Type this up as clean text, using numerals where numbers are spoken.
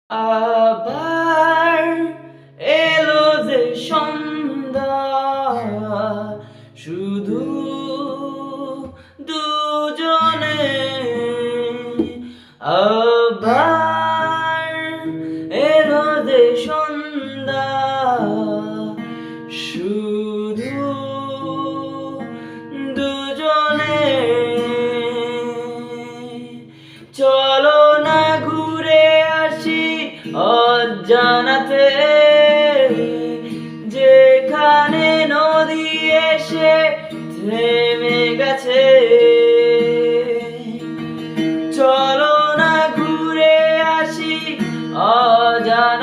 আবার এলো যে সন্ধ্যা, শুধু দুজনে। আবার এলো যে সন্ধ্যা, শুধু দুজনে। চলো না ঘুরে আসি অজানাতে, যেখানে নদী এসে থেমে গেছে। চলো না ঘুরে আসি অজানাতে।